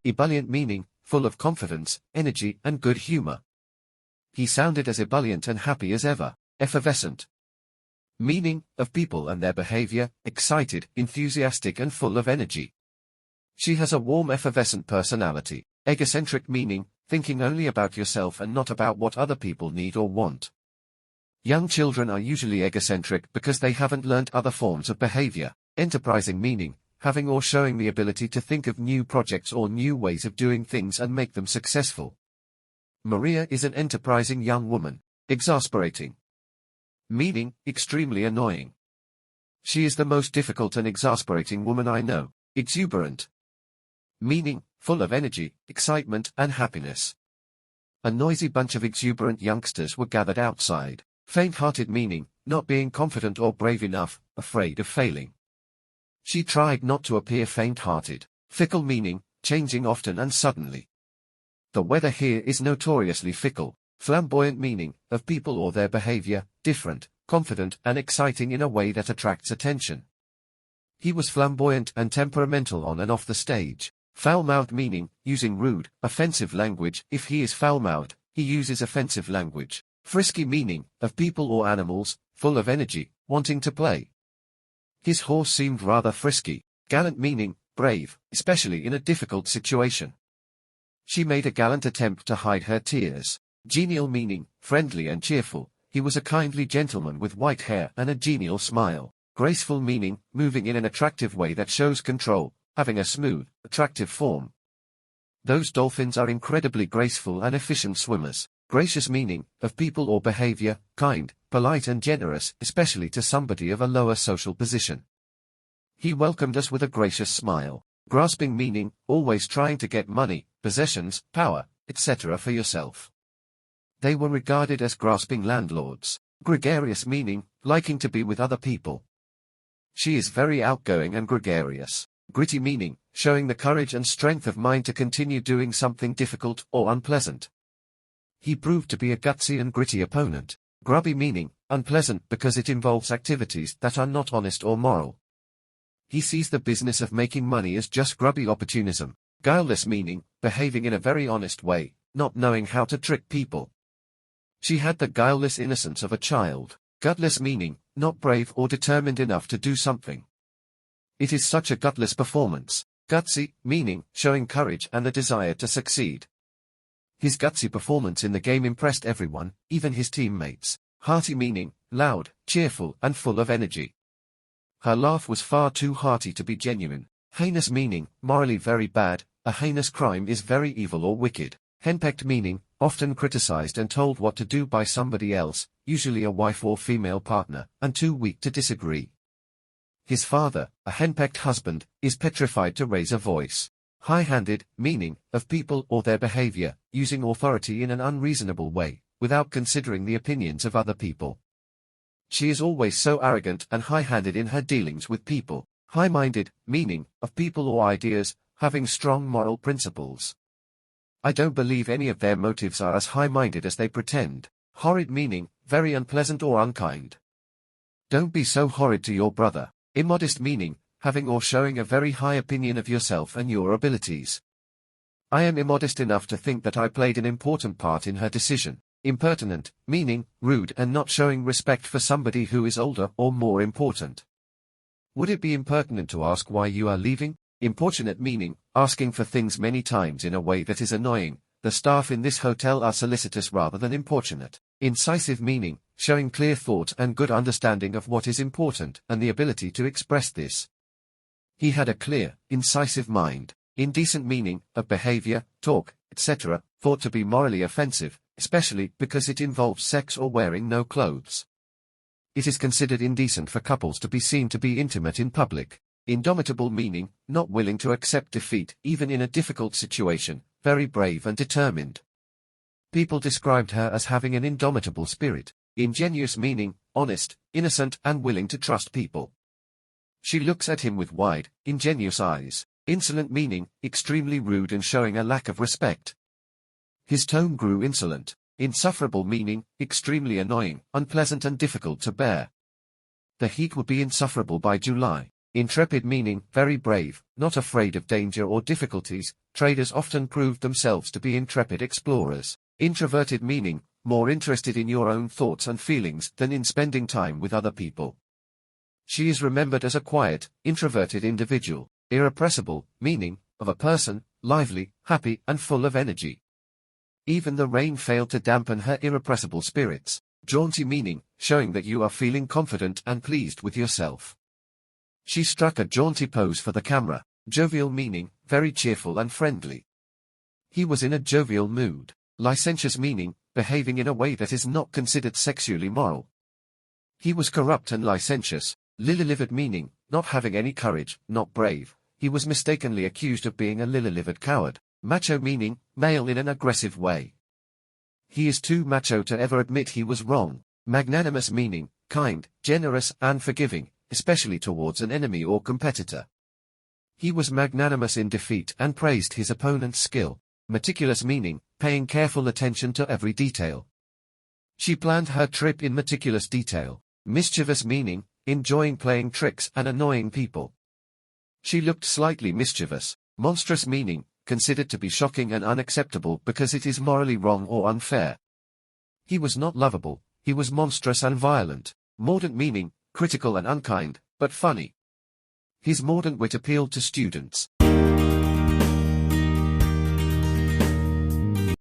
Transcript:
Ebullient meaning, full of confidence, energy and good humor. He sounded as ebullient and happy as ever. Effervescent. Meaning, of people and their behavior, excited, enthusiastic and full of energy. She has a warm effervescent personality. Egocentric meaning, thinking only about yourself and not about what other people need or want. Young children are usually egocentric because they haven't learnt other forms of behavior. Enterprising meaning, having or showing the ability to think of new projects or new ways of doing things and make them successful. Maria is an enterprising young woman. Exasperating. Meaning, extremely annoying. She is the most difficult and exasperating woman I know. Exuberant. Meaning, full of energy, excitement and happiness. A noisy bunch of exuberant youngsters were gathered outside. Faint-hearted meaning, not being confident or brave enough, afraid of failing. She tried not to appear faint-hearted. Fickle meaning, changing often and suddenly. The weather here is notoriously fickle. Flamboyant meaning, of people or their behavior, different, confident and exciting in a way that attracts attention. He was flamboyant and temperamental on and off the stage. Foul-mouthed meaning, using rude, offensive language. If he is foul-mouthed, he uses offensive language. Frisky meaning, of people or animals, full of energy, wanting to play. His horse seemed rather frisky. Gallant meaning, brave, especially in a difficult situation. She made a gallant attempt to hide her tears. Genial meaning, friendly and cheerful. He was a kindly gentleman with white hair and a genial smile. Graceful meaning, moving in an attractive way that shows control, having a smooth, attractive form. Those dolphins are incredibly graceful and efficient swimmers. Gracious meaning, of people or behavior, kind, polite and generous, especially to somebody of a lower social position. He welcomed us with a gracious smile. Grasping meaning, always trying to get money, possessions, power, etc. for yourself. They were regarded as grasping landlords. Gregarious meaning, liking to be with other people. She is very outgoing and gregarious. Gritty meaning, showing the courage and strength of mind to continue doing something difficult or unpleasant. He proved to be a gutsy and gritty opponent. Grubby meaning, unpleasant because it involves activities that are not honest or moral. He sees the business of making money as just grubby opportunism. Guileless meaning, behaving in a very honest way, not knowing how to trick people. She had the guileless innocence of a child. Gutless meaning, not brave or determined enough to do something. It is such a gutless performance. Gutsy, meaning, showing courage and the desire to succeed. His gutsy performance in the game impressed everyone, even his teammates. Hearty meaning, loud, cheerful and full of energy. Her laugh was far too hearty to be genuine. Heinous meaning, morally very bad. A heinous crime is very evil or wicked. Henpecked meaning, often criticized and told what to do by somebody else, usually a wife or female partner, and too weak to disagree. His father, a henpecked husband, is petrified to raise a voice. High-handed, meaning, of people or their behavior, using authority in an unreasonable way, without considering the opinions of other people. She is always so arrogant and high-handed in her dealings with people. High-minded, meaning, of people or ideas, having strong moral principles. I don't believe any of their motives are as high-minded as they pretend. Horrid meaning, very unpleasant or unkind. Don't be so horrid to your brother. Immodest meaning, having or showing a very high opinion of yourself and your abilities. I am immodest enough to think that I played an important part in her decision. Impertinent, meaning, rude and not showing respect for somebody who is older or more important. Would it be impertinent to ask why you are leaving? Importunate meaning, asking for things many times in a way that is annoying. The staff in this hotel are solicitous rather than importunate. Incisive meaning, showing clear thought and good understanding of what is important and the ability to express this. He had a clear, incisive mind. Indecent meaning, of behavior, talk, etc., thought to be morally offensive, especially because it involves sex or wearing no clothes. It is considered indecent for couples to be seen to be intimate in public. Indomitable meaning, not willing to accept defeat even in a difficult situation, very brave and determined. People described her as having an indomitable spirit. Ingenuous meaning, honest, innocent and willing to trust people. She looks at him with wide, ingenuous eyes. Insolent meaning, extremely rude and showing a lack of respect. His tone grew insolent. Insufferable meaning, extremely annoying, unpleasant and difficult to bear. The heat would be insufferable by July. Intrepid meaning, very brave, not afraid of danger or difficulties, traders often proved themselves to be intrepid explorers. Introverted meaning, more interested in your own thoughts and feelings than in spending time with other people. She is remembered as a quiet, introverted individual. Irrepressible, meaning, of a person, lively, happy and full of energy. Even the rain failed to dampen her irrepressible spirits. Jaunty meaning, showing that you are feeling confident and pleased with yourself. She struck a jaunty pose for the camera. Jovial meaning, very cheerful and friendly. He was in a jovial mood. Licentious meaning, behaving in a way that is not considered sexually moral. He was corrupt and licentious. Lily-livered meaning, not having any courage, not brave. He was mistakenly accused of being a lily-livered coward. Macho meaning, male in an aggressive way. He is too macho to ever admit he was wrong. Magnanimous meaning, kind, generous and forgiving, especially towards an enemy or competitor. He was magnanimous in defeat and praised his opponent's skill. Meticulous meaning, paying careful attention to every detail. She planned her trip in meticulous detail. Mischievous meaning, enjoying playing tricks and annoying people. She looked slightly mischievous. Monstrous meaning, considered to be shocking and unacceptable because it is morally wrong or unfair. He was not lovable, he was monstrous and violent. Mordant meaning, critical and unkind, but funny. His mordant wit appealed to students.